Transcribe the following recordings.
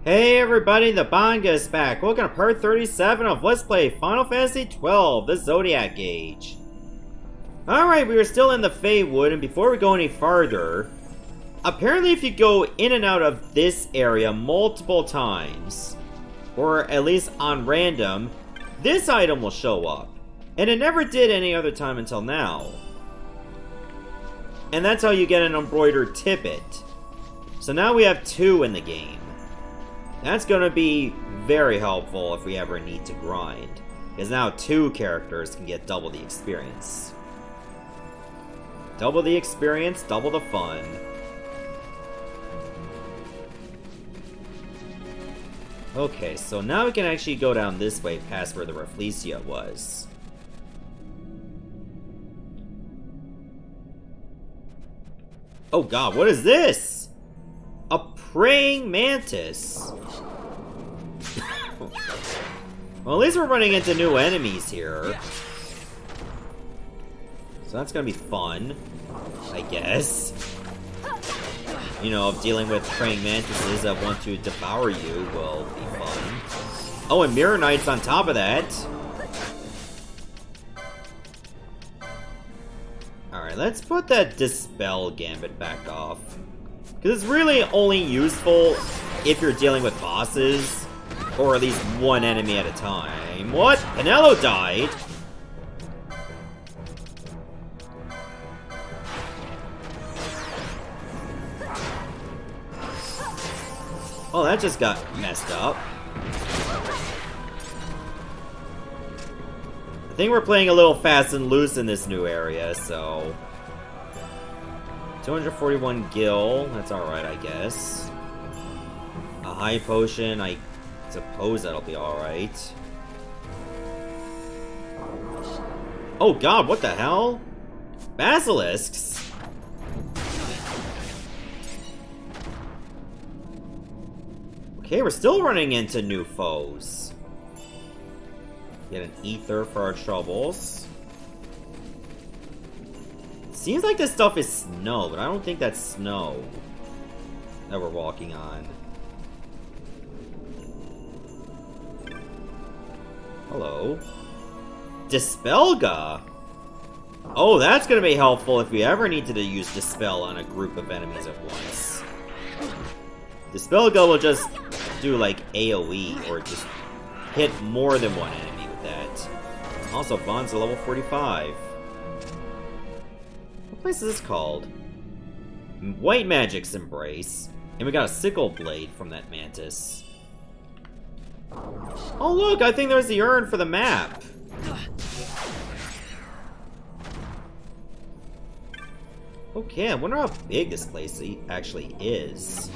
Hey everybody, the Banga is back. Welcome to part 37 of Let's Play Final Fantasy XII, the Zodiac Age. Alright, we are still in the Feywood, and before we go any farther, apparently if you go in and out of this area multiple times, or at least on random, this item will show up. And it never did any other time until now. And that's how you get an embroidered tippet. So now we have two in the game. That's gonna be very helpful if we ever need to grind, because now two characters can get double the experience. Double the experience, double the fun. Okay, so now we can actually go down this way past where the Rafflesia was. Oh god, what is this? A praying mantis. Well, at least we're running into new enemies here. So that's gonna be fun, I guess. You know, dealing with praying mantises that want to devour you will be fun. Oh, and Mirror Knights on top of that. Alright, let's put that Dispel Gambit back off. Because it's really only useful if you're dealing with bosses, or at least one enemy at a time. What? Pinello died? Oh, that just got messed up. I think we're playing a little fast and loose in this new area, so... 241 gil, that's alright, I guess. A high potion, I suppose that'll be alright. Oh god, what the hell? Basilisks? Okay, we're still running into new foes. Get an ether for our troubles. Seems like this stuff is snow, but I don't think that's snow that we're walking on. Hello. Dispelga? Oh, that's gonna be helpful if we ever need to use Dispel on a group of enemies at once. Dispelga will just do like AoE, or just hit more than one enemy with that. Also, Bond's a level 45. What place is this called? White Magic's Embrace. And we got a sickle blade from that mantis. Oh look, I think there's the urn for the map. Okay, I wonder how big this place actually is.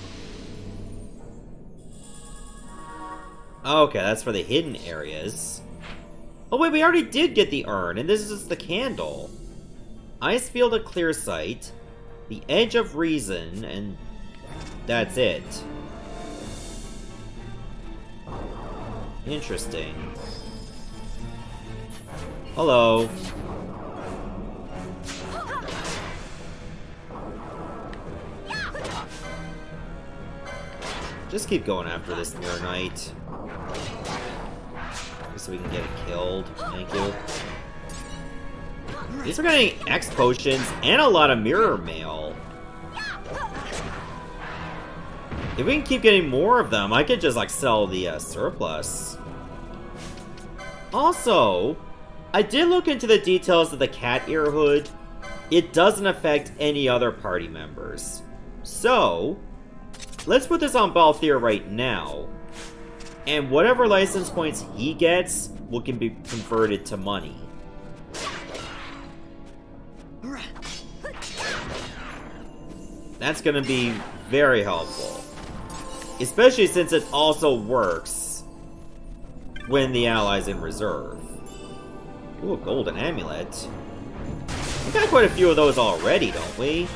Okay, that's for the hidden areas. Oh wait, we already did get the urn, and this is just the candle. Ice Field of Clear Sight, the Edge of Reason, and that's it. Interesting. Hello. Just keep going after this Mirror Knight. So we can get it killed. Thank you. These are getting X potions and a lot of mirror mail. If we can keep getting more of them, I could just like sell the surplus. Also, I did look into the details of the cat ear hood. It doesn't affect any other party members. So, let's put this on Balthier right now. And whatever license points he gets can be converted to money. That's gonna be very helpful. Especially since it also works when the ally's in reserve. Ooh, a golden amulet. We got quite a few of those already, don't we?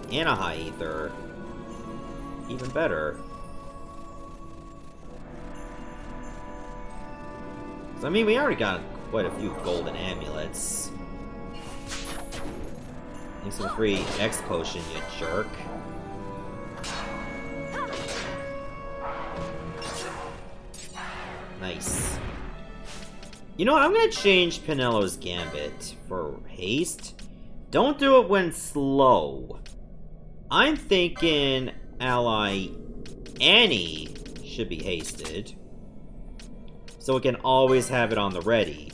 And a high ether. Even better. I mean, we already got quite a few golden amulets. Thanks for the free X potion, you jerk. You know what? I'm gonna change Pinello's Gambit for haste. Don't do it when slow. I'm thinking ally Annie should be hasted, so it can always have it on the ready.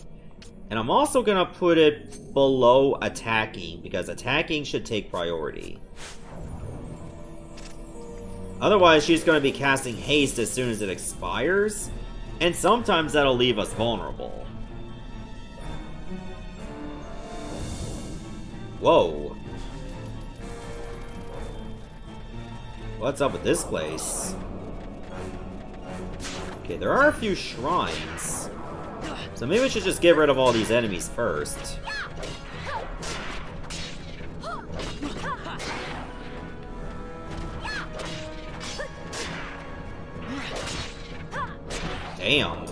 And I'm also gonna put it below attacking, because attacking should take priority. Otherwise, she's gonna be casting haste as soon as it expires, and sometimes that'll leave us vulnerable. Whoa. What's up with this place? Okay, there are a few shrines. So maybe we should just get rid of all these enemies first. Damn.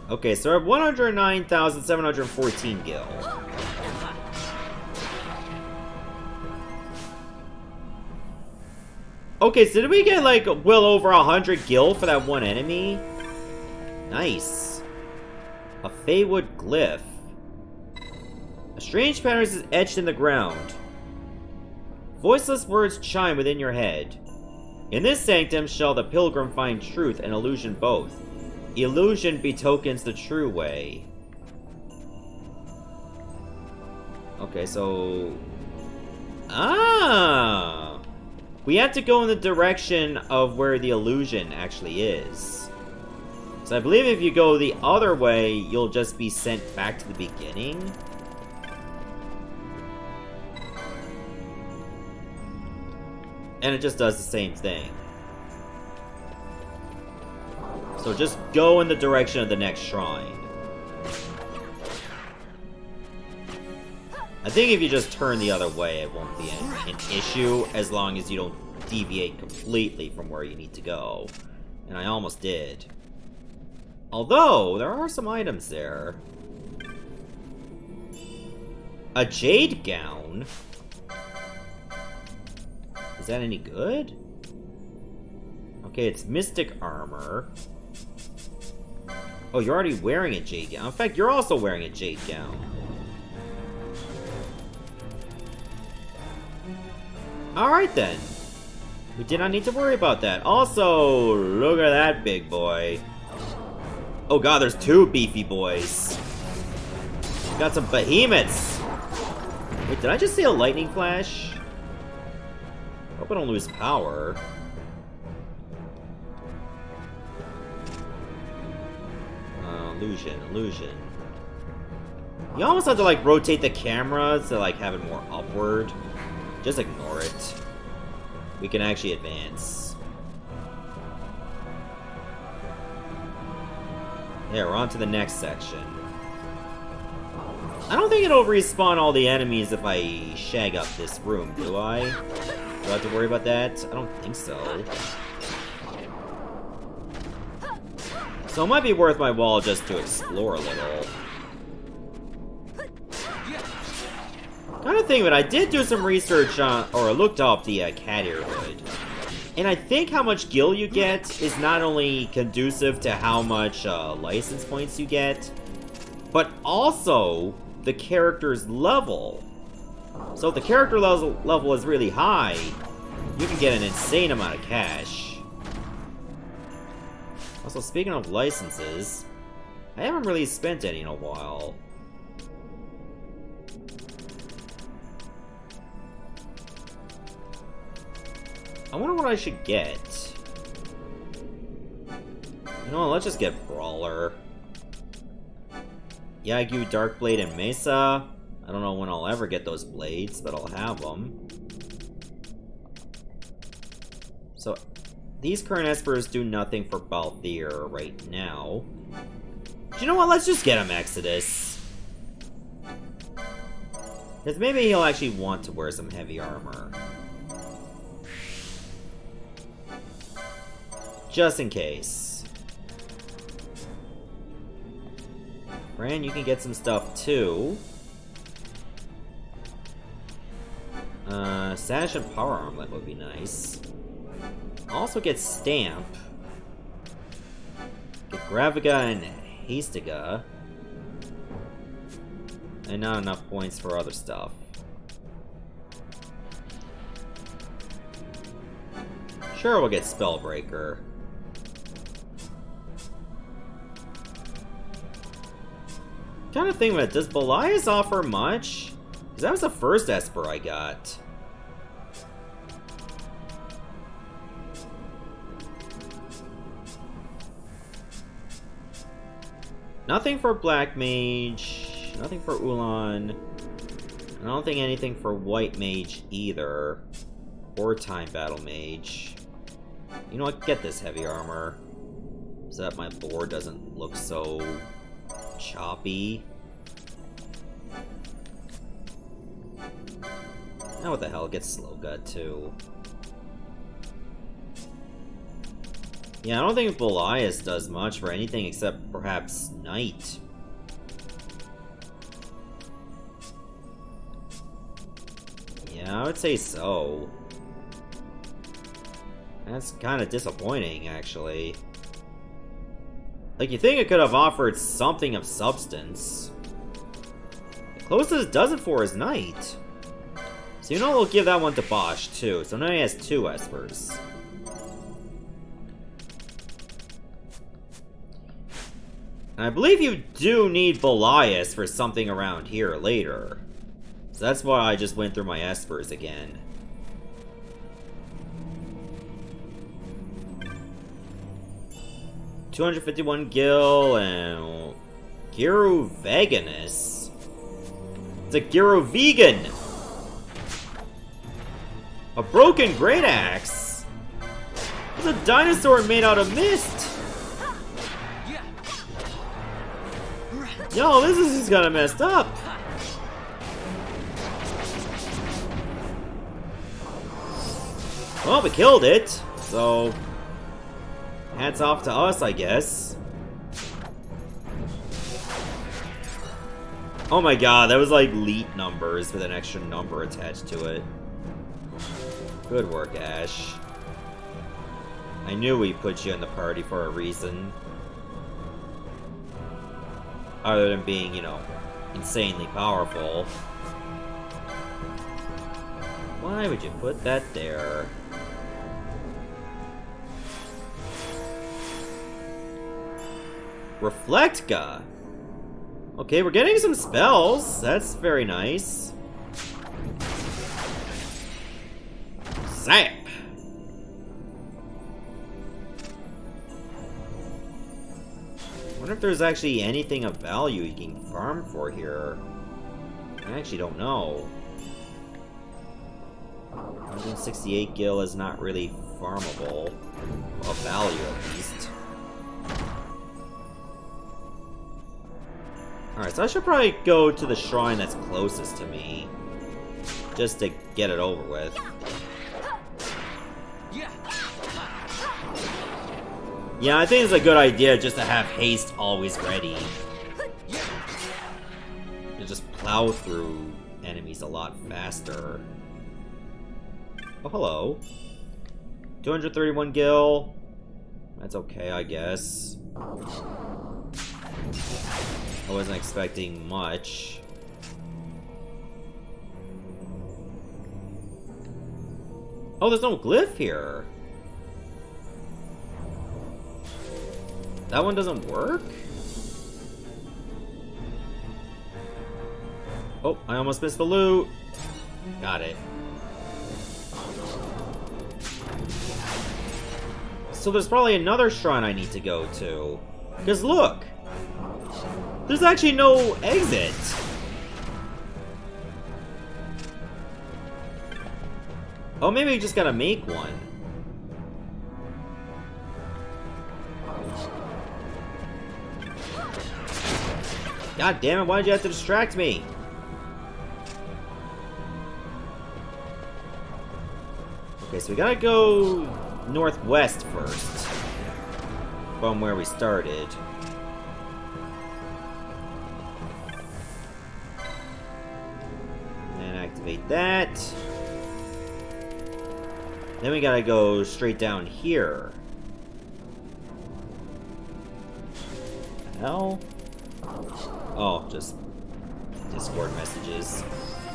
Okay, so we're at 109,714 gil. Okay, so did we get like well over 100 gil for that one enemy? Nice. A Feywood glyph. A strange pattern is etched in the ground. Voiceless words chime within your head. In this sanctum shall the pilgrim find truth and illusion both. Illusion betokens the true way. Okay, so... Ah! We have to go in the direction of where the illusion actually is. So I believe if you go the other way, you'll just be sent back to the beginning. And it just does the same thing. So just go in the direction of the next shrine. I think if you just turn the other way, it won't be an issue, as long as you don't deviate completely from where you need to go. And I almost did. Although, there are some items there. A jade gown? Is that any good? Okay, it's mystic armor. Oh, you're already wearing a jade gown. In fact, you're also wearing a jade gown. Alright then. We did not need to worry about that. Also, look at that big boy. Oh god, there's two beefy boys. Got some behemoths. Wait, did I just see a lightning flash? Hope I don't lose power. Illusion. You almost have to like rotate the camera to like have it more upward. Just ignore it. We can actually advance. There, we're on to the next section. I don't think it'll respawn all the enemies if I shag up this room, do I? Do I have to worry about that? I don't think so. So it might be worth my while just to explore a little. Kind of thing, but I did do some research on, or looked up the cat ear hood. And I think how much gil you get is not only conducive to how much license points you get, but also the character's level. So if the character level is really high, you can get an insane amount of cash. Also, speaking of licenses, I haven't really spent any in a while. I wonder what I should get. You know what, let's just get Brawler. Yagyu, Darkblade, and Mesa. I don't know when I'll ever get those blades, but I'll have them. So, these current Espers do nothing for Balthier right now. Do you know what, let's just get him Exodus. Because maybe he'll actually want to wear some heavy armor. Just in case. Bran, you can get some stuff too. Sash and Power Armlet would be nice. also get Stamp. Get Giruvegan and Hastiga. And not enough points for other stuff. Sure, we'll get Spellbreaker. Kind of think, but does Belias offer much? Because that was the first Esper I got. Nothing for Black Mage, nothing for Ulan. I don't think anything for White Mage either. Or Time Battle Mage. You know what, get this heavy armor. So that my board doesn't look so choppy. Now what the hell, get Slow Gut too. Yeah, I don't think Belias does much for anything except perhaps Knight. Yeah, I would say so. That's kind of disappointing, actually. Like, you think it could have offered something of substance. The closest it does it for is Knight. So you know we'll give that one to Bosch, too. So now he has 2 Espers. And I believe you do need Belias for something around here later. So that's why I just went through my Espers again. $251 Gil and Giruveganus. It's a Giruvegan. A broken great axe. It's a dinosaur made out of mist. Yo, this is just kinda messed up. Well, we killed it, so hats off to us, I guess. Oh my god, that was like leet numbers with an extra number attached to it. Good work, Ash. I knew we put you in the party for a reason. Other than being, you know, insanely powerful. Why would you put that there? Reflectka! Okay, we're getting some spells. That's very nice. Zap! I wonder if there's actually anything of value you can farm for here. I actually don't know. 168 gil is not really farmable. Of value, at least. Alright, so I should probably go to the shrine that's closest to me. Just to get it over with. Yeah, I think it's a good idea just to have haste always ready. You just plow through enemies a lot faster. Oh, hello. 231 gil. That's okay, I guess. I wasn't expecting much. Oh, there's no glyph here. That one doesn't work? Oh, I almost missed the loot. Got it. So there's probably another shrine I need to go to. Because look! There's actually no exit! Oh, maybe we just gotta make one. God damn it, why did you have to distract me? Okay, so we gotta go northwest first. From where we started. And activate that. Then we gotta go straight down here. Hell? Oh, just Discord messages.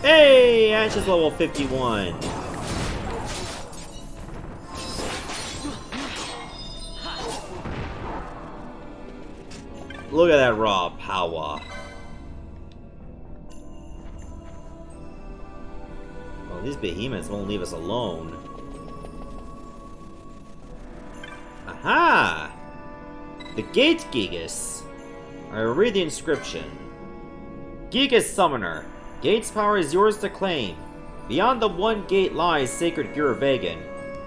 Hey! Ash is level 51. Look at that raw power. Well, these behemoths won't leave us alone. Aha! The Gate Gigas. I will read the inscription. Gigas Summoner. Gate's power is yours to claim. Beyond the one gate lies sacred Giruvegan.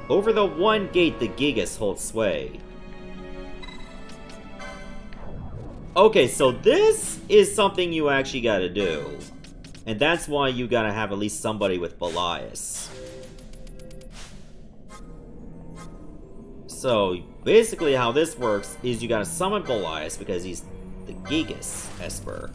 Over the one gate the Gigas hold sway. Okay, so this is something you actually gotta do. And that's why you gotta have at least somebody with Belias. So, basically how this works is you gotta summon Belias because he's the Gigas Esper.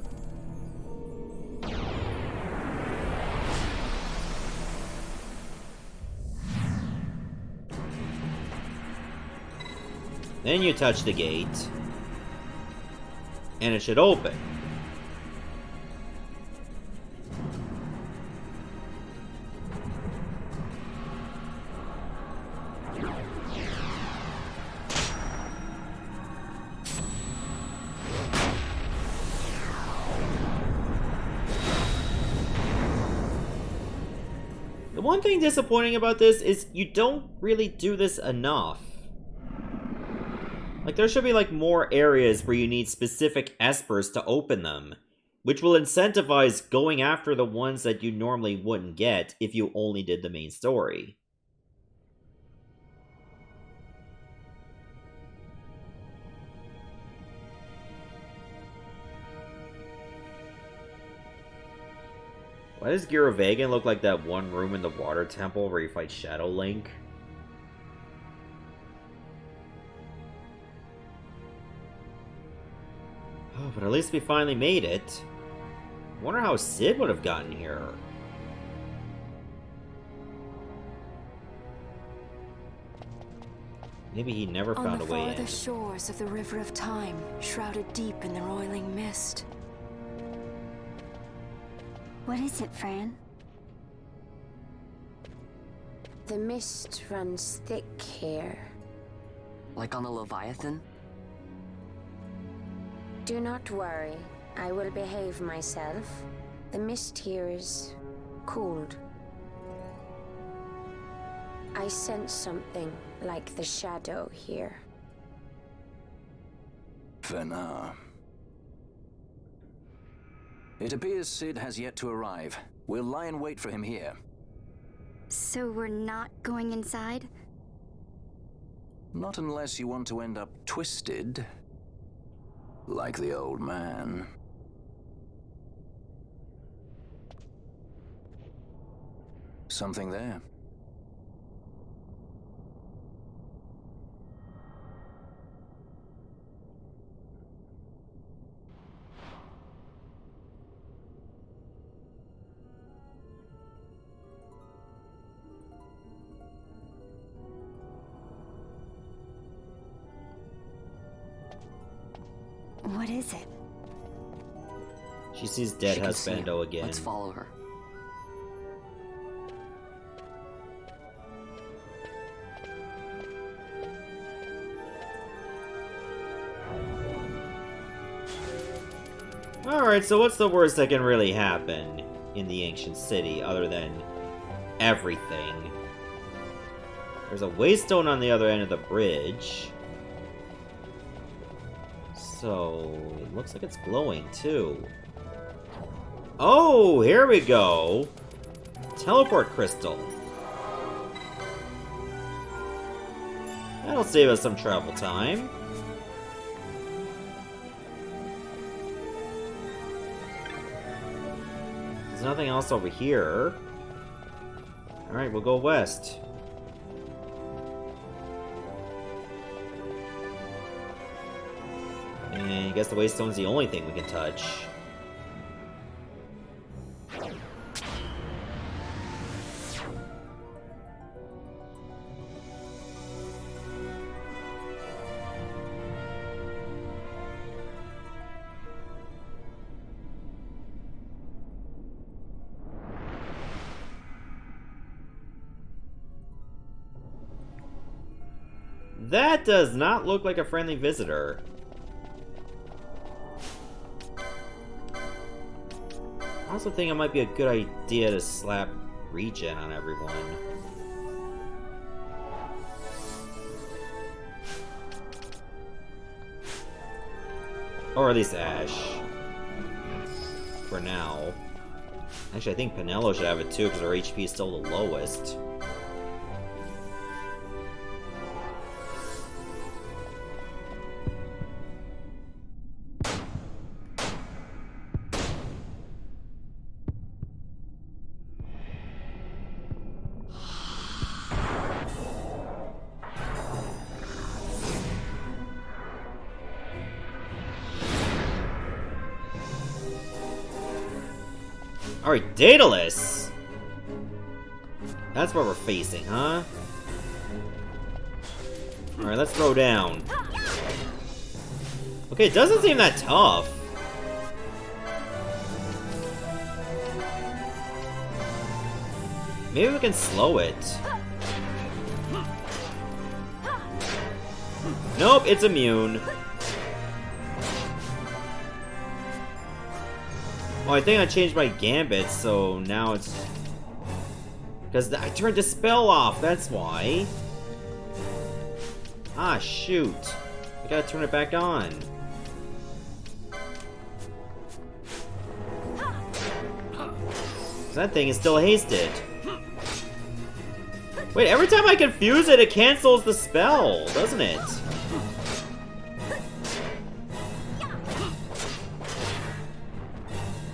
Then you touch the gate, and it should open. The one thing disappointing about this is you don't really do this enough. Like, there should be, like, more areas where you need specific espers to open them, which will incentivize going after the ones that you normally wouldn't get if you only did the main story. Why does Giruvegan look like that one room in the water temple where you fight Shadow Link? Oh, but at least we finally made it. I wonder how Sid would have gotten here. Maybe he never found a way in. On the farther shores of the River of Time, shrouded deep in the roiling mist. What is it, Fran? The mist runs thick here. Like on the Leviathan? Do not worry. I will behave myself. The mist here is cooled. I sense something like the shadow here. Fena. It appears Sid has yet to arrive. We'll lie in wait for him here. So we're not going inside? Not unless you want to end up twisted. Like the old man. Something there. What is it? She sees dead She can see him. husbando again. Let's follow her. Alright, so what's the worst that can really happen in the ancient city other than everything? There's a waystone on the other end of the bridge. So, it looks like it's glowing, too. Oh, here we go! Teleport crystal. That'll save us some travel time. There's nothing else over here. Alright, we'll go west. And I guess the waystone's the only thing we can touch. That does not look like a friendly visitor. I also think it might be a good idea to slap regen on everyone. Or at least Ash. For now. Actually, I think Penelo should have it too, because her HP is still the lowest. Alright, Daedalus! That's what we're facing, huh? Alright, let's throw down. Okay, it doesn't seem that tough. Maybe we can slow it. Nope, it's immune. Oh, I think I changed my gambit, so now it's... Because I turned the spell off, that's why. Ah, shoot. I gotta turn it back on. That thing is still hasted. Wait, every time I confuse it, it cancels the spell, doesn't it?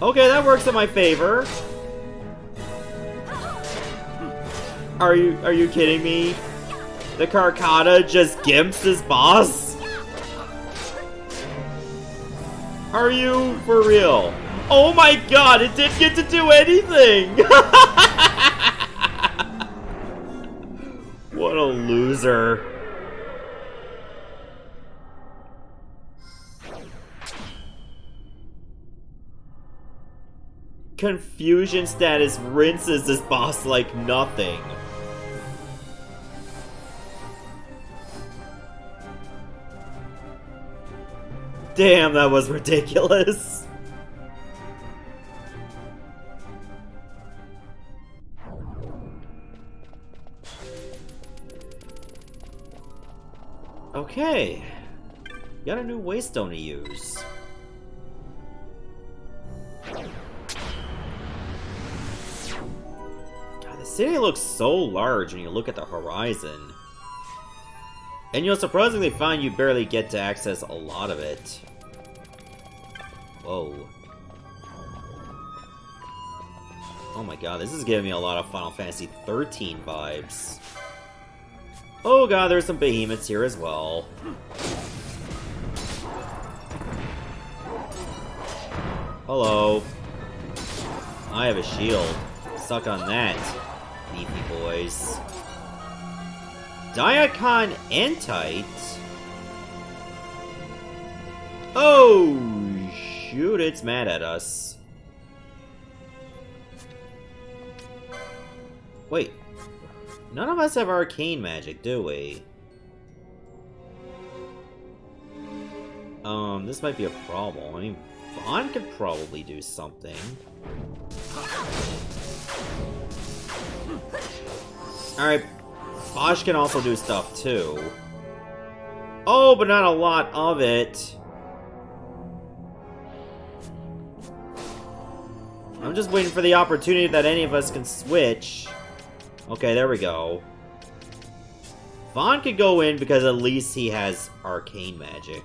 Okay, that works in my favor. Are you kidding me? The Carcata just gimps his boss? Are you for real? Oh my god, it didn't get to do anything! What a loser. Confusion status rinses this boss like nothing. Damn, that was ridiculous. Okay. Got a new waystone to use. The city looks so large when you look at the horizon. And you'll surprisingly find you barely get to access a lot of it. Whoa. Oh my god, this is giving me a lot of Final Fantasy XIII vibes. Oh god, there's some behemoths here as well. Hello. I have a shield. Suck on that. Beefy boys. Diacon Entite? Oh, shoot, it's mad at us. Wait, none of us have arcane magic, do we? This might be a problem. I mean, Vaughn could probably do something. Alright, Bosch can also do stuff too. Oh, but not a lot of it. I'm just waiting for the opportunity that any of us can switch. Okay, there we go. Vaughn could go in because at least he has arcane magic.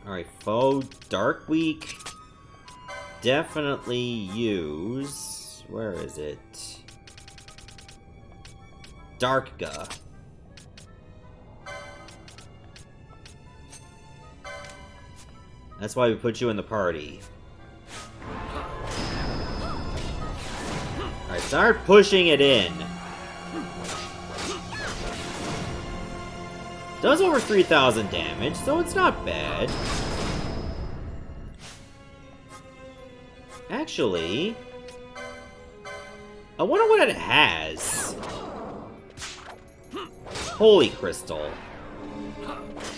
Alright, foe, Dark Week. Definitely use... Where is it? Darkga. That's why we put you in the party. Alright, start pushing it in. Does over 3,000 damage, so it's not bad. Actually... I wonder what it has. Holy crystal. I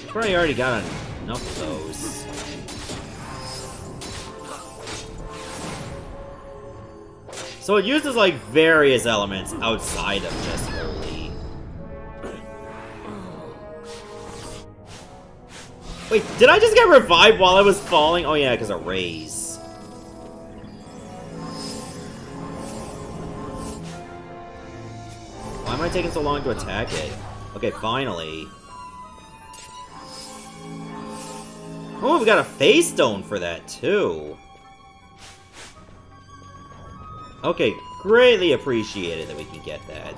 probably already got enough of those. So it uses like various elements outside of just holy. Wait, did I just get revived while I was falling? Oh yeah, because of raise. Why am I taking so long to attack it? Okay, finally. Oh, we got a face stone for that too. Okay, greatly appreciated that we can get that.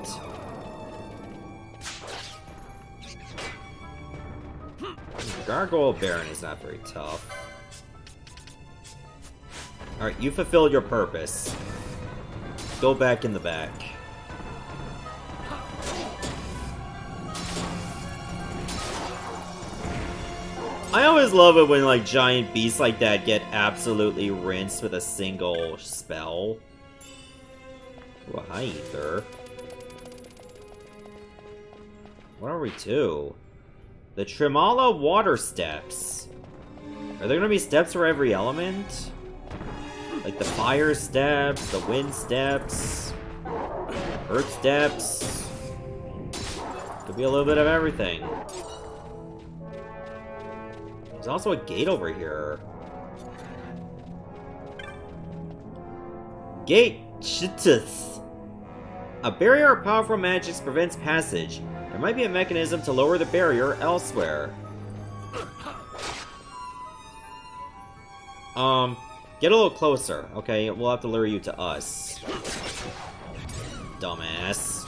Gargoyle Baron is not very tough. Alright, you fulfilled your purpose. Go back in the back. I always love it when, like, giant beasts like that get absolutely rinsed with a single spell. Ooh, hi, Ether. What are we to? The Tremala Water Steps. Are there gonna be steps for every element? Like the fire steps, the wind steps, earth steps. Could be a little bit of everything. There's also a gate over here. Gate Chittus. A barrier of powerful magics prevents passage. There might be a mechanism to lower the barrier elsewhere. Get a little closer. Okay, we'll have to lure you to us. Dumbass.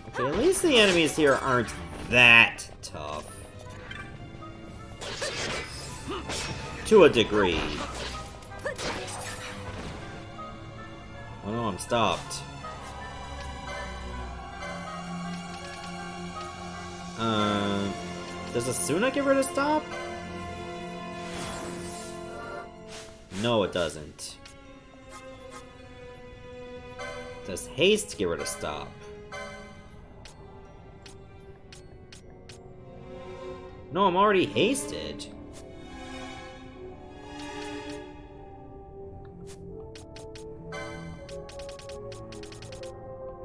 Okay, at least the enemies here aren't that tough. To a degree. Oh no, I'm stopped. Does Asuna get rid of stop? No, it doesn't. Does haste get rid of stop? No, I'm already hasted.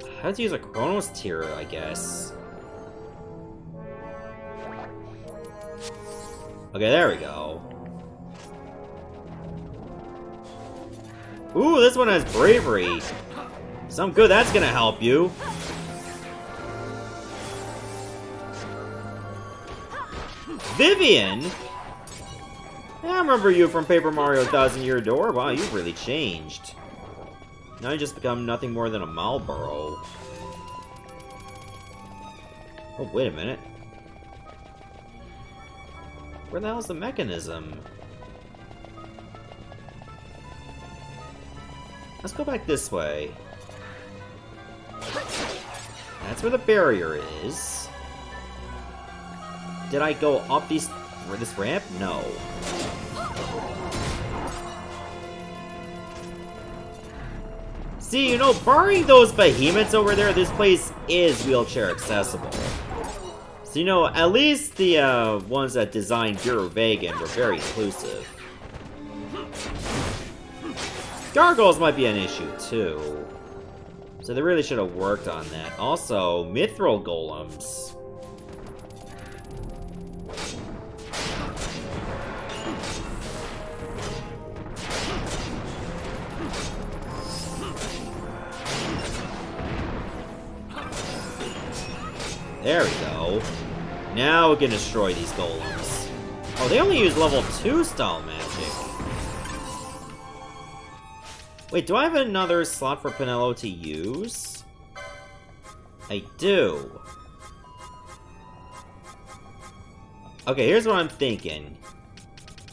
I have to use a Chronos tier, I guess. Okay, there we go. Ooh, this one has bravery. Some good that's gonna help you. Vivian? Yeah, I remember you from Paper Mario Thousand Year Door. Wow, you've really changed. Now you just become nothing more than a Marlboro. Oh, wait a minute. Where the hell's the mechanism? Let's go back this way. That's where the barrier is. Did I go up this ramp? No. See, you know, barring those behemoths over there, this place is wheelchair accessible. So, you know, at least the ones that designed Giruvegan were very inclusive. Gargoyles might be an issue, too. So they really should have worked on that. Also, mithril golems. There we go. Now we can destroy these golems. Oh, they only use level 2 style magic. Wait, do I have another slot for Penelo to use? I do. Okay, here's what I'm thinking.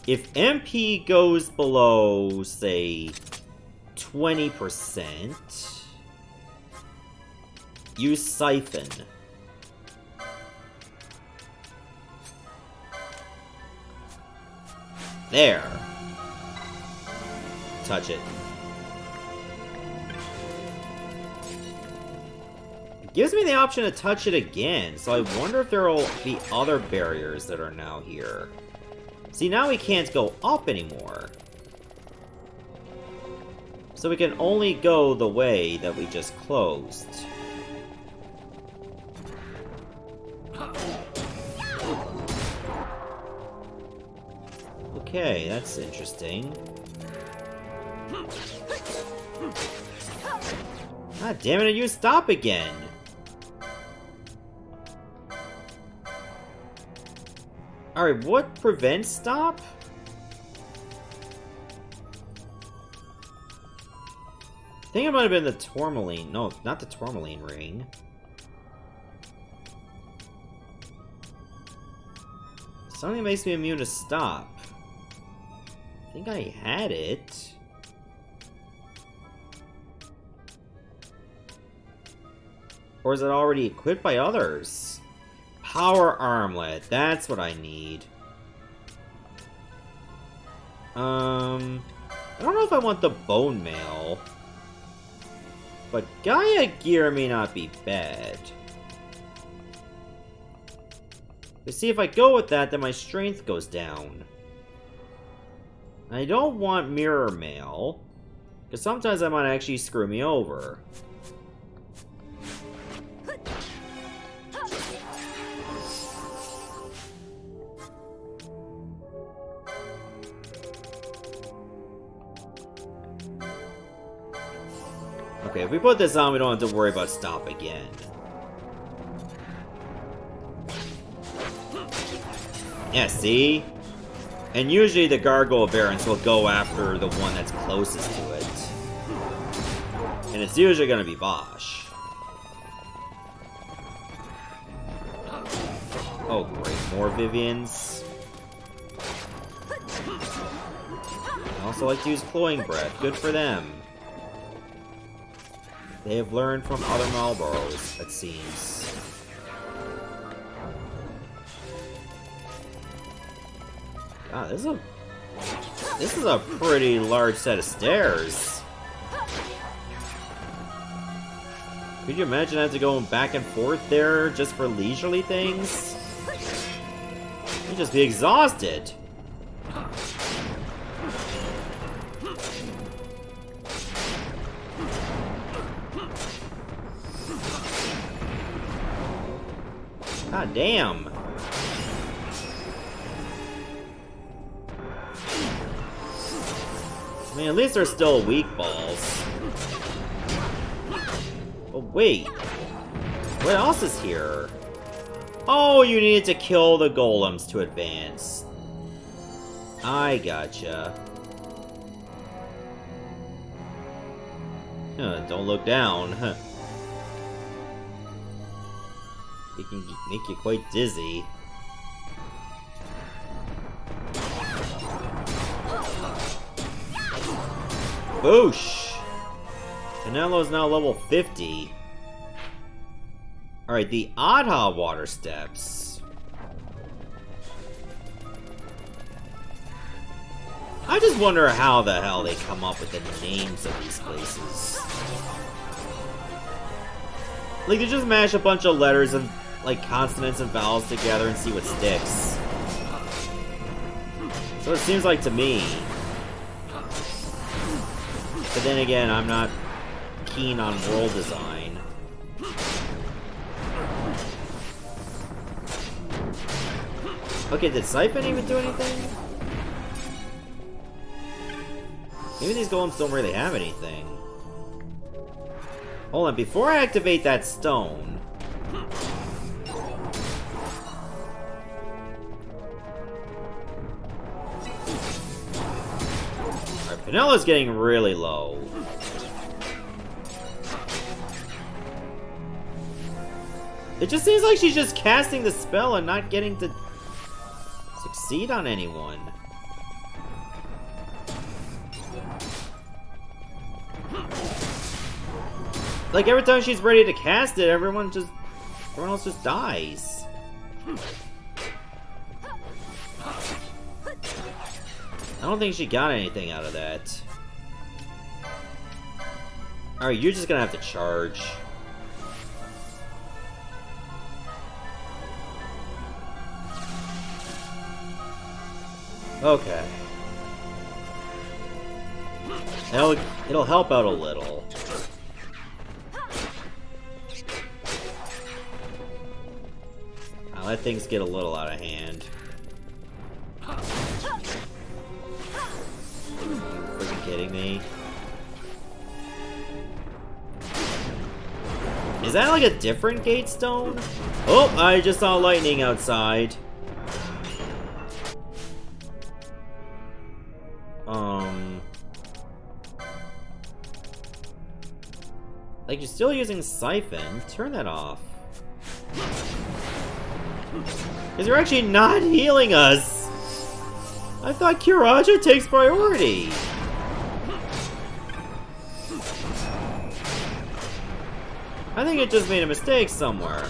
If MP goes below, say, 20%, use Siphon. There. touch it. It gives me the option to touch it again, so I wonder if there will be other barriers that are now here. See, now we can't go up anymore. So we can only go the way that we just closed. Okay, that's interesting. God damn it, you stop again! Alright, what prevents stop? I think it might have been the tourmaline. No, not the tourmaline ring. Something makes me immune to stop. I think I had it. Or is it already equipped by others? Power armlet, that's what I need. I don't know if I want the bone mail. But Gaia gear may not be bad. But see, if I go with that, then my strength goes down. I don't want mirror mail, because sometimes that might actually screw me over. Okay, if we put this on, we don't have to worry about stop again. Yeah, see? And usually the gargoyle variants will go after the one that's closest to it. And it's usually gonna be Bosch. Oh great, more Vivians. I also like to use Cloying Breath, good for them. They have learned from other Marlboros, it seems. God, this is a pretty large set of stairs. Could you imagine having to go back and forth there just for leisurely things? You'd just be exhausted. God damn. I mean, at least they're still weak balls. Oh, wait. What else is here? Oh, you needed to kill the golems to advance. I gotcha. Don't look down. It can make you quite dizzy. Boosh! Canelo's now level 50. Alright, the Adha water steps. I just wonder how the hell they come up with the names of these places. Like, they just mash a bunch of letters and, like, consonants and vowels together and see what sticks. So it seems like to me. But then again, I'm not keen on world design. Okay, did Siphon even do anything? Maybe these golems don't really have anything. Hold on, before I activate that stone... Alright, Penelo's getting really low. It just seems like she's just casting the spell and not getting to succeed on anyone. Like, every time she's ready to cast it, everyone else just dies. I don't think she got anything out of that. Alright, you're just gonna have to charge. Okay. It'll help out a little. I'll let things get a little out of hand. Are you freaking kidding me? Is that like a different gate stone? Oh, I just saw lightning outside. Like, you're still using Siphon. Turn that off. Because you're actually not healing us! I thought Kiraja takes priority! I think it just made a mistake somewhere.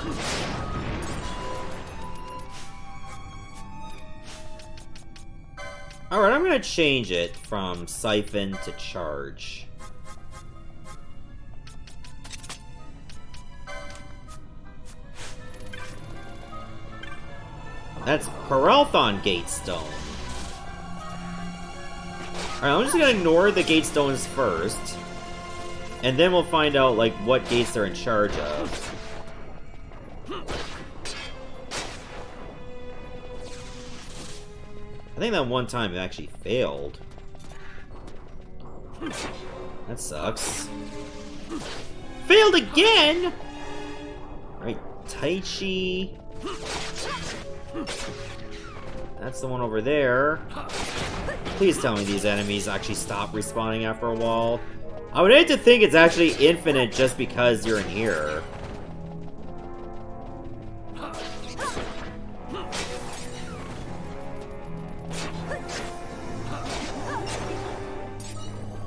Alright, I'm gonna change it from Siphon to Charge. That's Peralthon Gatestone. Alright, I'm just gonna ignore the Gatestones first. And then we'll find out, like, what gates they're in charge of. I think that one time it actually failed. That sucks. Failed again?! Alright, Tai Chi. That's the one over there. Please tell me these enemies actually stop respawning after a while. I would hate to think it's actually infinite just because you're in here.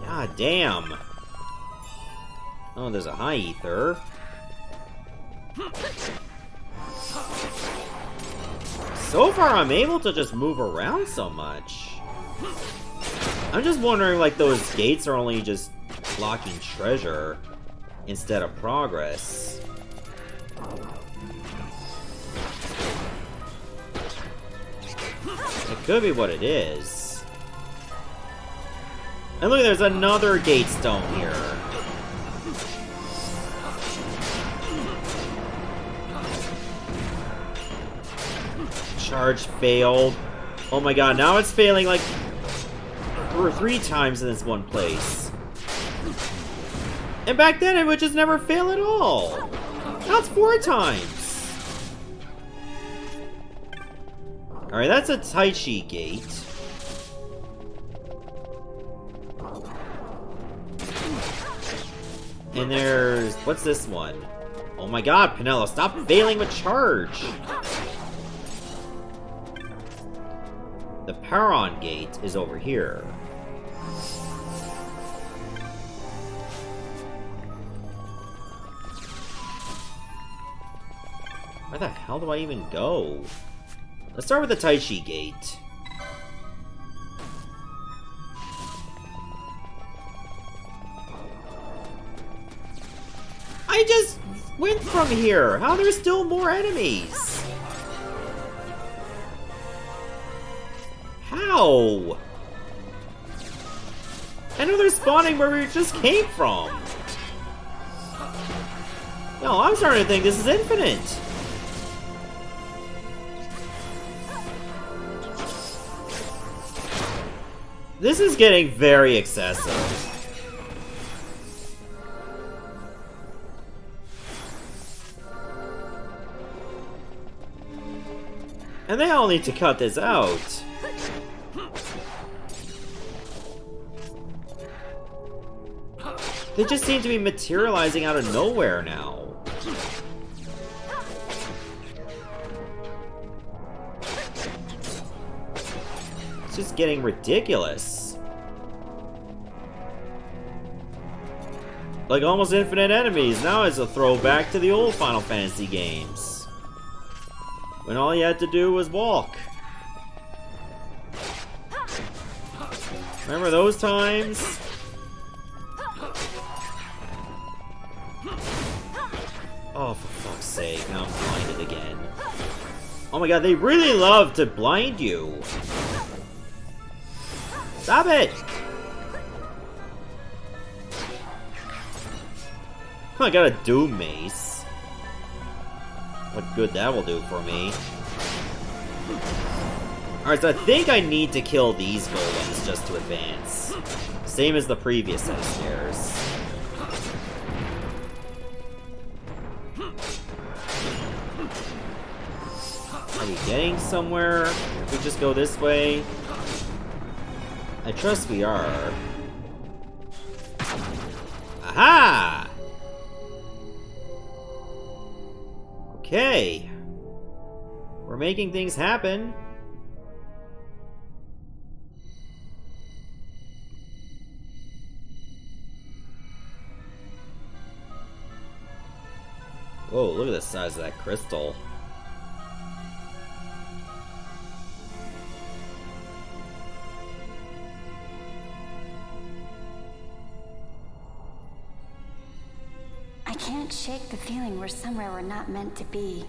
God damn. Oh, there's a high ether. So far, I'm able to just move around so much. I'm just wondering, like, those gates are only just blocking treasure instead of progress. It could be what it is. And look, there's another gate stone here. Charge failed. Oh my god, now it's failing like 2 or 3 times in this one place. And back then it would just never fail at all. Now it's 4 times. Alright, that's a Tai Chi gate. And there's... what's this one? Oh my god, Penelo, stop failing with charge! The Paron gate is over here. Where the hell do I even go? Let's start with the Tai Chi gate. I just went from here! How are there still more enemies? How? I know they're spawning where we just came from. No, I'm starting to think this is infinite. This is getting very excessive. And they all need to cut this out. They just seem to be materializing out of nowhere now. It's just getting ridiculous. Like almost infinite enemies. Now it's a throwback to the old Final Fantasy games, when all you had to do was walk. Remember those times? sake, now I'm blinded again. Oh my god, they really love to blind you! Stop it! I got a Doom Mace. What good that will do for me. Alright, so I think I need to kill these golems just to advance. Same as the previous set of stairs. Are we getting somewhere? If we just go this way? I trust we are. Aha! Okay. We're making things happen. Whoa, look at the size of that crystal. I can't shake the feeling we're somewhere we're not meant to be.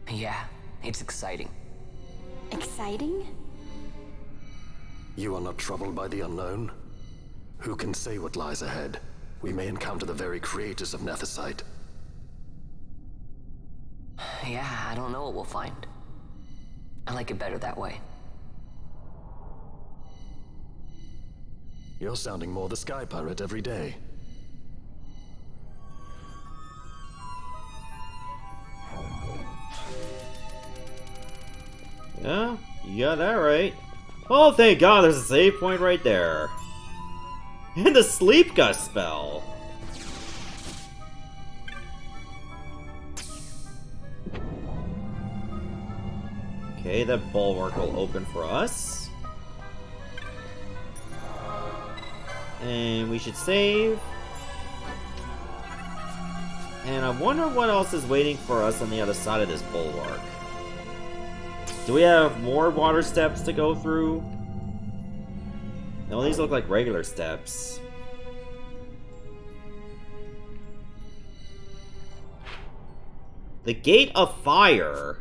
Yeah, it's exciting. Exciting? You are not troubled by the unknown? Who can say what lies ahead? We may encounter the very creators of Nethersite. Yeah, I don't know what we'll find. I like it better that way. You're sounding more the Sky Pirate every day. Yeah, you got that right. Oh, thank God, there's a save point right there. And the Sleep Gust spell. Okay, that bulwark will open for us. And we should save. And I wonder what else is waiting for us on the other side of this bulwark. Do we have more water steps to go through? No, these look like regular steps. The Gate of Fire.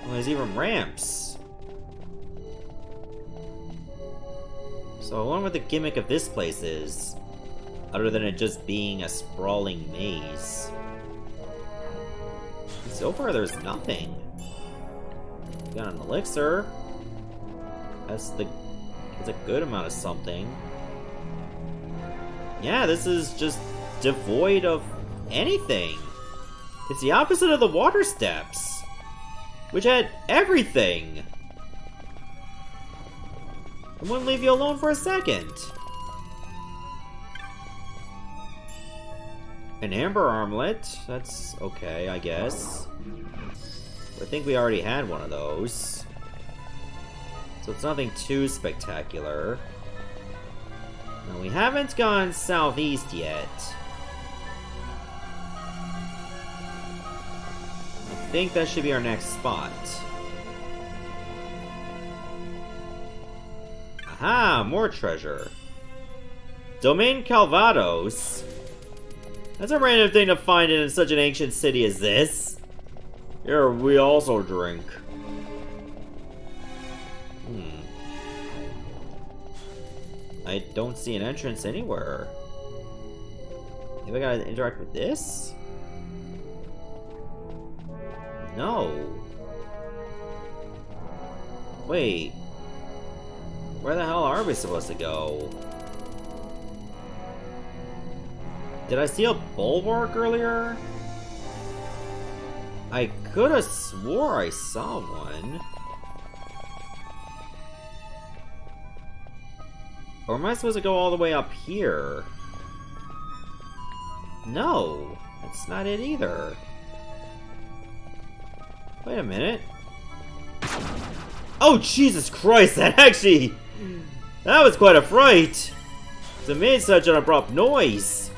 Well, there's even ramps. So I wonder what the gimmick of this place is, other than it just being a sprawling maze. So far, there's nothing. We got an elixir. That's a good amount of something. Yeah, this is just devoid of anything. It's the opposite of the water steps, which had everything. I wouldn't leave you alone for a second. An amber armlet. That's okay, I guess. I think we already had one of those. So it's nothing too spectacular. Now, we haven't gone southeast yet. I think that should be our next spot. Aha! More treasure. Domain Calvados. That's a random thing to find in such an ancient city as this. Here, we also drink. I don't see an entrance anywhere. Maybe I gotta interact with this? No. Wait. Where the hell are we supposed to go? Did I see a bulwark earlier? I could have swore I saw one. Or am I supposed to go all the way up here? No, that's not it either. Wait a minute. Oh, Jesus Christ, that was quite a fright. It made such an abrupt noise.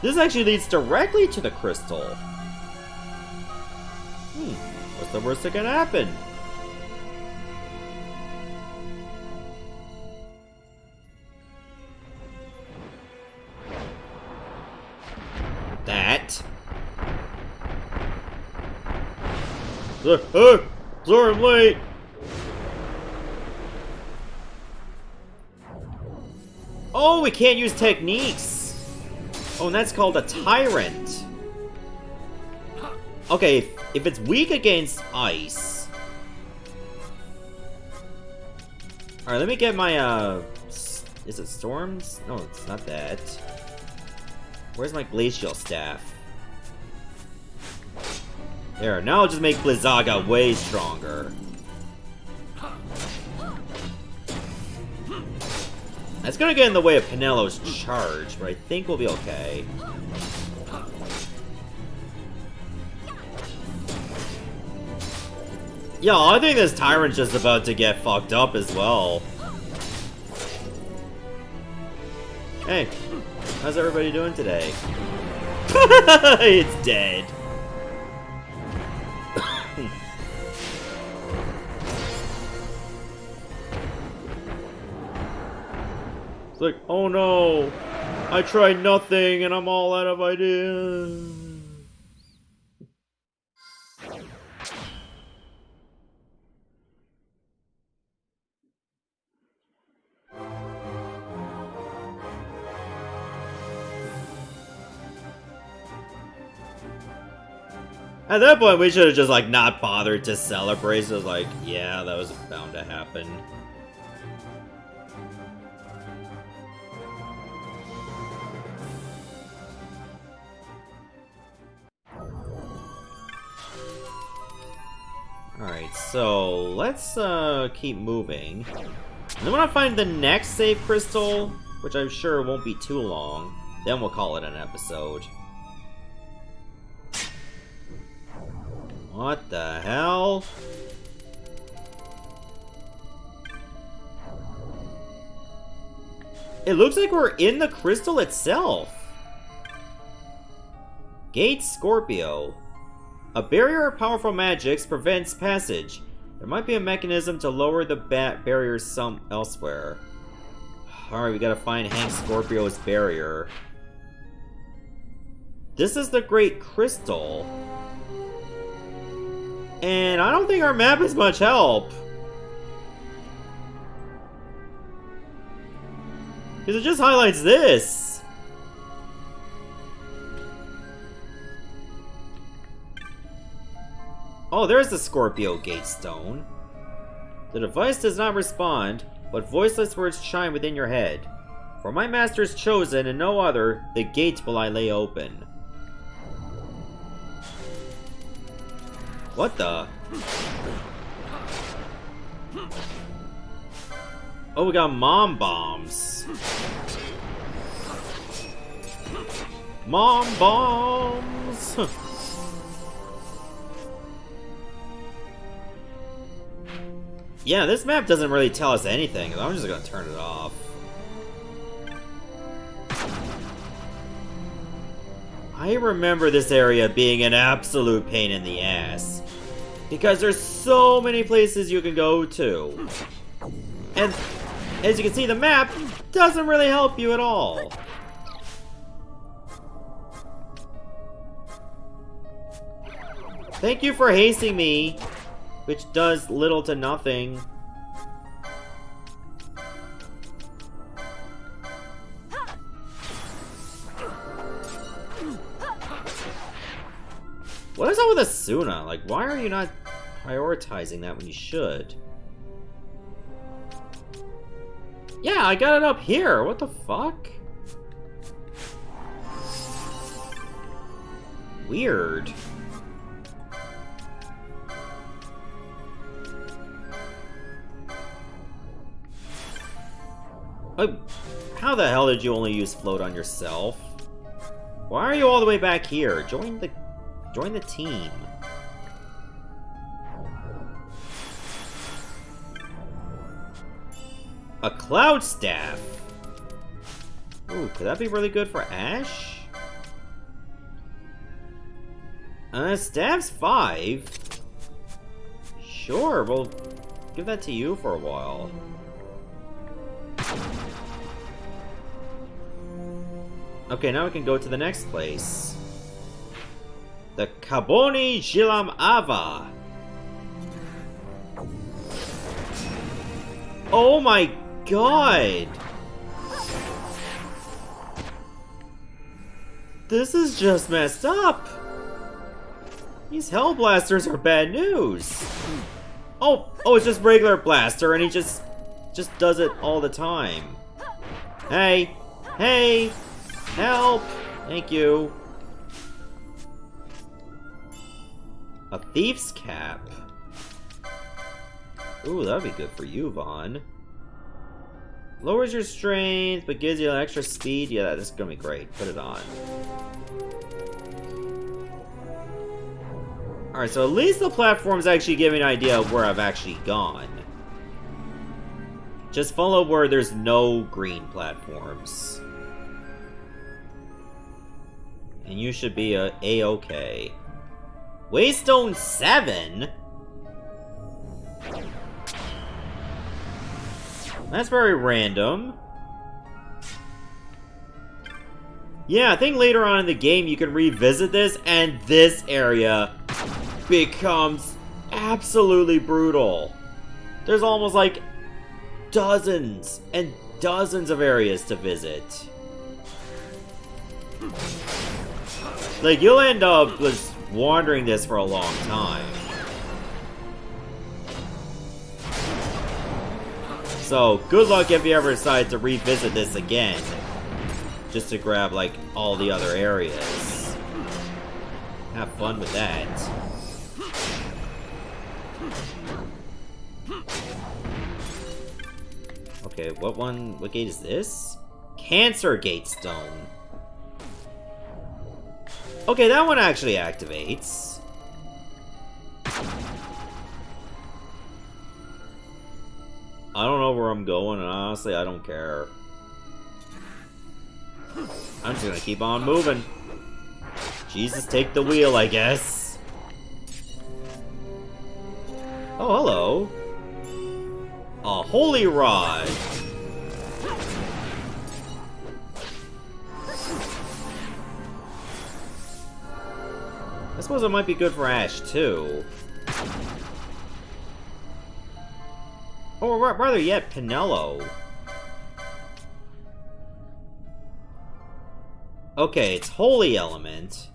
This actually leads directly to the crystal. What's the worst that can happen? that. Sorry, I'm late. Oh, we can't use techniques. Oh, and that's called a tyrant. Okay, if it's weak against ice. Alright, let me get my, is it storms? No, it's not that. Where's my glacial staff? There, now I'll just make Blizzaga way stronger. That's gonna get in the way of Pinello's charge, but I think we'll be okay. Yeah, I think this Tyrant's just about to get fucked up as well. Hey, how's everybody doing today? It's dead. It's like, oh no, I tried nothing and I'm all out of ideas. At that point, we should have just, like, not bothered to celebrate. So it was like, yeah, that was bound to happen. Alright, so let's keep moving. And then when I find the next save crystal, which I'm sure won't be too long, then we'll call it an episode. What the hell? It looks like we're in the crystal itself. Gate Scorpio. A barrier of powerful magics prevents passage. There might be a mechanism to lower the barrier some elsewhere. Alright, we gotta find Hank Scorpio's barrier. This is the Great Crystal. And I don't think our map is much help. Because it just highlights this. Oh, there's the Scorpio Gate Stone. The device does not respond, but voiceless words chime within your head. For my master's chosen and no other, the gate will I lay open. What the? Oh, we got mom bombs. Mom bombs! Yeah, this map doesn't really tell us anything. I'm just gonna turn it off. I remember this area being an absolute pain in the ass. Because there's so many places you can go to. And as you can see, the map doesn't really help you at all. Thank you for hasting me, which does little to nothing. What is up with Asuna? Like, why are you not prioritizing that when you should? Yeah, I got it up here. What the fuck? Weird. How the hell did you only use float on yourself? Why are you all the way back here? Join the team. A cloud staff. Ooh, could that be really good for Ash? Staff's 5. Sure, we'll give that to you for a while. Okay, now we can go to the next place. The Kaboni Jilam Ava. Oh my god! This is just messed up! These Hell Blasters are bad news! Oh, it's just regular blaster and he just does it all the time. Hey! Hey! Help! Thank you. A Thief's Cap. Ooh, that'd be good for you, Vaughn. Lowers your strength, but gives you extra speed. Yeah, this is gonna be great. Put it on. Alright, so at least the platforms actually give me an idea of where I've actually gone. Just follow where there's no green platforms. And you should be A-okay. Waystone 7? That's very random. Yeah, I think later on in the game you can revisit this, and this area becomes absolutely brutal. There's almost like dozens and dozens of areas to visit. Like, you'll end up just wandering this for a long time. So, good luck if you ever decide to revisit this again. Just to grab, like, all the other areas. Have fun with that. Okay, what gate is this? Cancer Gate Stone. Okay, that one actually activates. I don't know where I'm going, and honestly, I don't care. I'm just gonna keep on moving. Jesus, take the wheel, I guess. Oh, hello. A holy rod. I suppose it might be good for Ash, too. Or rather yet, Pinello. Okay, it's Holy Element.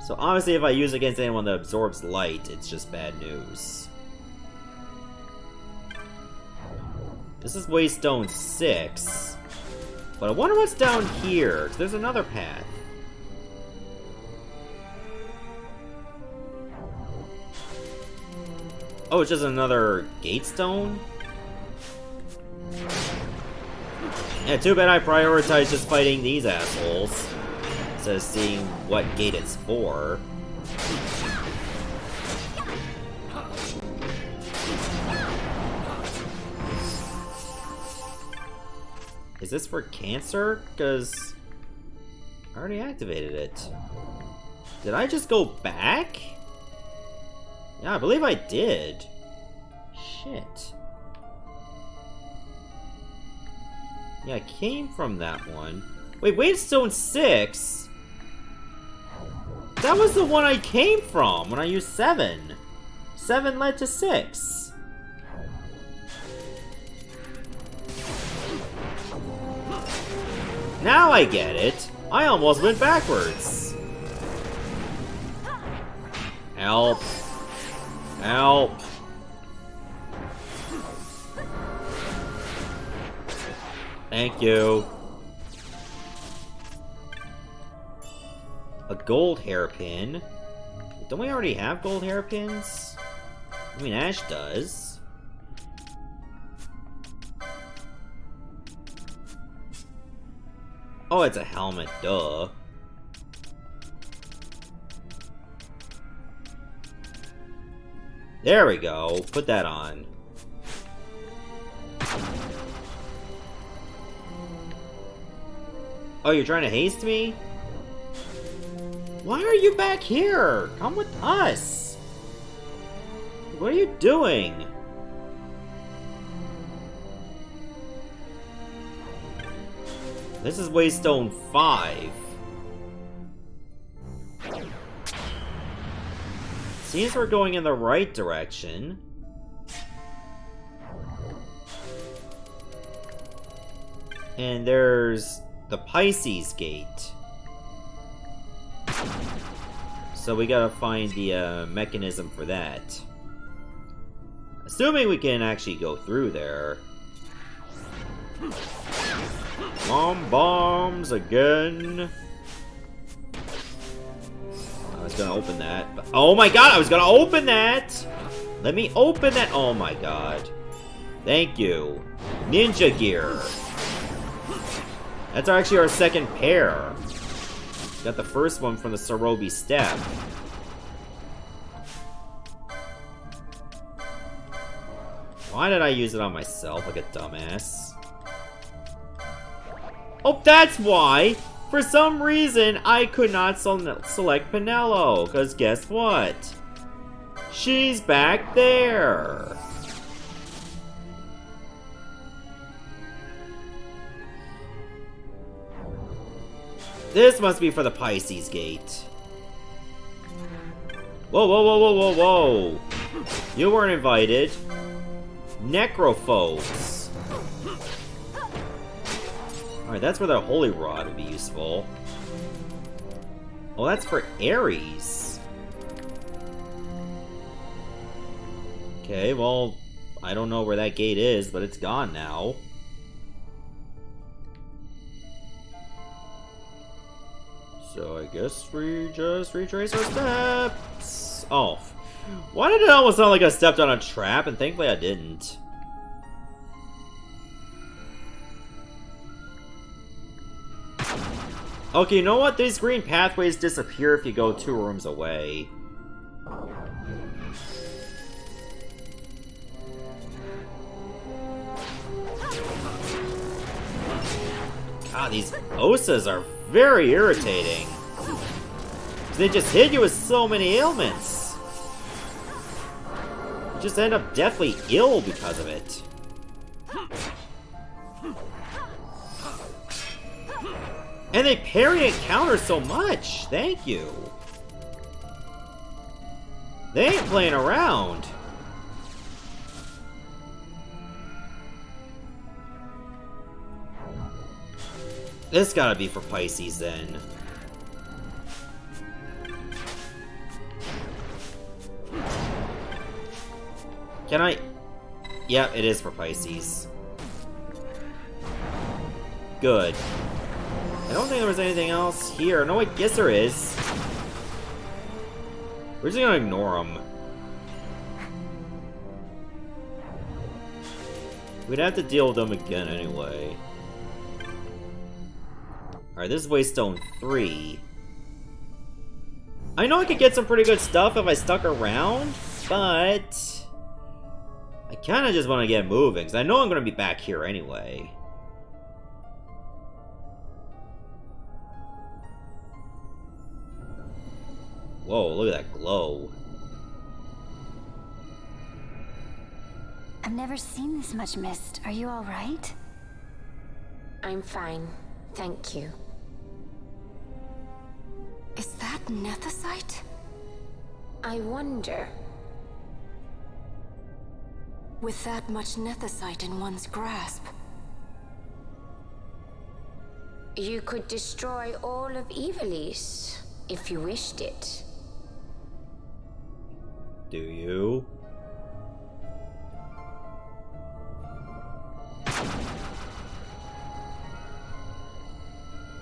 So obviously if I use it against anyone that absorbs light, it's just bad news. This is Waystone 6. But I wonder what's down here, 'cause there's another path. Oh, it's just another gate stone? Yeah, too bad I prioritize just fighting these assholes instead of seeing what gate it's for. Is this for cancer? Because I already activated it. Did I just go back? Yeah, I believe I did. Shit. Yeah, I came from that one. Wait, Waystone 6? That was the one I came from when I used 7. 7 led to 6. Now I get it. I almost went backwards. Help. Help. Thank you. A gold hairpin. Don't we already have gold hairpins? I mean, Ash does. Oh, it's a helmet, duh. There we go. Put that on. Oh, you're trying to haste me? Why are you back here? Come with us. What are you doing? This is Waystone 5. Seems we're going in the right direction. And there's the Pisces gate. So we gotta find the mechanism for that. Assuming we can actually go through there. Bombs again. I was gonna open that. But, oh my god, I was gonna open that! Let me open that. Oh my god. Thank you. Ninja gear. That's actually our second pair. Got the first one from the Sorobi step. Why did I use it on myself like a dumbass? Oh, that's why! For some reason, I could not select Penelo, because guess what? She's back there! This must be for the Pisces gate. Whoa, whoa, whoa, whoa, whoa, whoa! You weren't invited. Necrophobes. Alright, that's where the Holy Rod would be useful. Oh, that's for Ares. Okay, well, I don't know where that gate is, but it's gone now. So I guess we just retrace our steps. Oh. Why did it almost sound like I stepped on a trap? And thankfully I didn't. Okay, you know what? These green pathways disappear if you go 2 rooms away. God, these Osas are very irritating. They just hit you with so many ailments. You just end up deathly ill because of it. And they parry and counter so much. Thank you. They ain't playing around. This gotta be for Pisces then. Can I? Yeah, it is for Pisces. Good. I don't think there was anything else here. No, I guess there is. We're just gonna ignore them. We'd have to deal with them again anyway. Alright, this is Waystone 3. I know I could get some pretty good stuff if I stuck around, but I kinda just want to get moving, because I know I'm gonna be back here anyway. Whoa, look at that glow. I've never seen this much mist. Are you all right? I'm fine, thank you. Is that nethicite? I wonder. With that much nethicite in one's grasp. You could destroy all of Ivalice, if you wished it. Do you?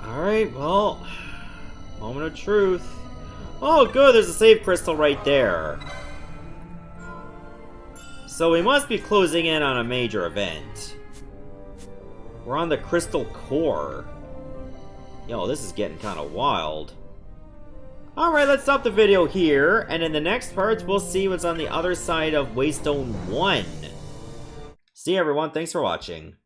Alright, well, moment of truth. Oh good, there's a save crystal right there. So we must be closing in on a major event. We're on the crystal core. Yo, this is getting kind of wild. Alright, let's stop the video here, and in the next part, we'll see what's on the other side of Waystone 1. See you everyone, thanks for watching.